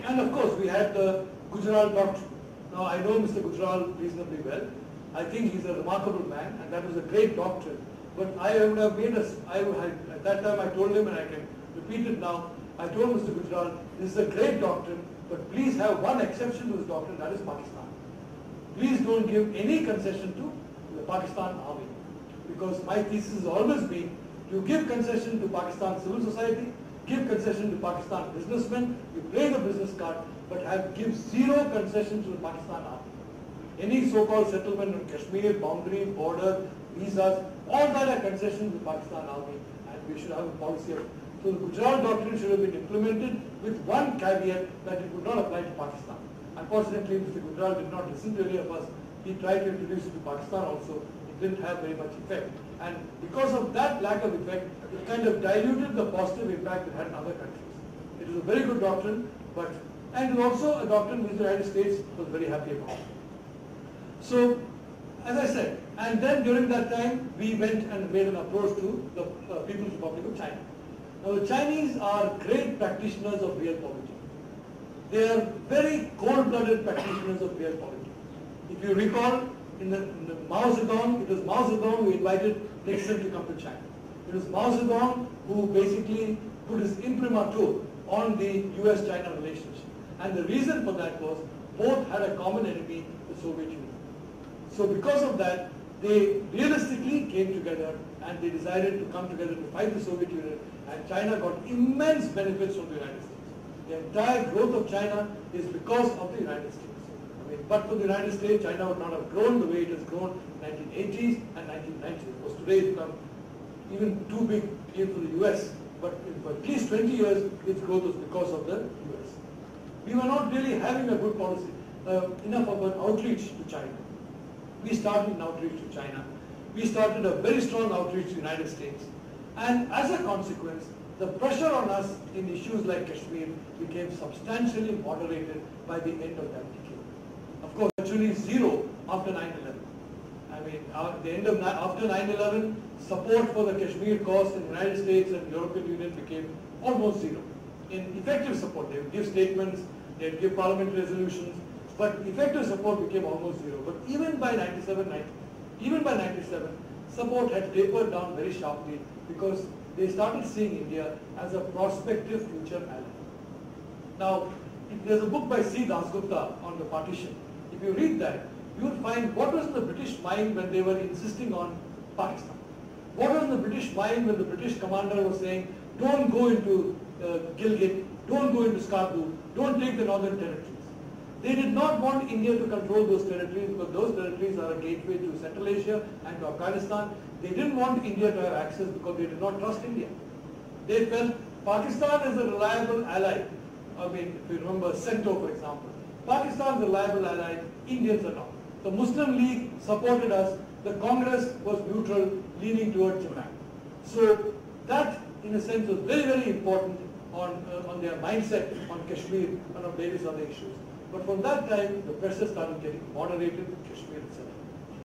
And of course, we had the Gujarat doctrine. Now, I know Mr. Gujarat reasonably well. I think he's a remarkable man, and that was a great doctrine. But I would have made us, at that time I told him, and I can repeat it now, I told Mr. Gujarat, this is a great doctrine, but please have one exception to this doctrine, that is Pakistan. Please don't give any concession to the Pakistan army. Because my thesis has always been, you give concession to Pakistan civil society, give concession to Pakistan businessmen, you play the business card, but give zero concession to the Pakistan army. Any so-called settlement on Kashmir, boundary, border, visas, all that are concessions to the Pakistan army, and we should have a policy of. So the Gujarat doctrine should have been implemented with one caveat that it would not apply to Pakistan. Unfortunately, Mr. Gujarat did not listen to any of us. He tried to introduce it to Pakistan also. It didn't have very much effect. And because of that lack of effect, it kind of diluted the positive impact it had in other countries. It was a very good doctrine, and it was also a doctrine which the United States was very happy about. So, as I said, and then during that time, we went and made an approach to the People's Republic of China. Now, the Chinese are great practitioners of realpolitik. They are very cold-blooded practitioners of realpolitik. If you recall, in the Mao Zedong, it was Mao Zedong who invited Nixon to come to China. It was Mao Zedong who basically put his imprimatur on the US-China relationship. And the reason for that was both had a common enemy, the Soviet Union. So because of that, they realistically came together and they decided to come together to fight the Soviet Union, and China got immense benefits from the United States. The entire growth of China is because of the United States. But for the United States, China would not have grown the way it has grown in the 1980s and 1990s. Because today it's become even too big even for the US. But for at least 20 years, its growth was because of the US. We were not really having a good policy, enough of an outreach to China. We started an outreach to China. We started a very strong outreach to the United States. And as a consequence, the pressure on us in issues like Kashmir became substantially moderated by the end of that decade. Of course, virtually zero after 9/11. I mean, after 9/11, support for the Kashmir cause in the United States and European Union became almost zero. In effective support, they would give statements, they would give parliamentary resolutions, but effective support became almost zero. But even by 97, support had tapered down very sharply because they started seeing India as a prospective future ally. Now, there's a book by C. Dasgupta on the partition. If you read that, you will find what was in the British mind when they were insisting on Pakistan. What was in the British mind when the British commander was saying, don't go into Gilgit, don't go into Scarborough, don't take the northern territories. They did not want India to control those territories because those territories are a gateway to Central Asia and to Afghanistan. They didn't want India to have access because they did not trust India. They felt Pakistan is a reliable ally. I mean, if you remember CENTO, for example. Pakistan is a reliable ally, Indians are not. The Muslim League supported us, the Congress was neutral, leaning towards Japan. So that, in a sense, was very, very important on their mindset on Kashmir and on various other issues. But from that time, the pressure started getting moderated in Kashmir itself.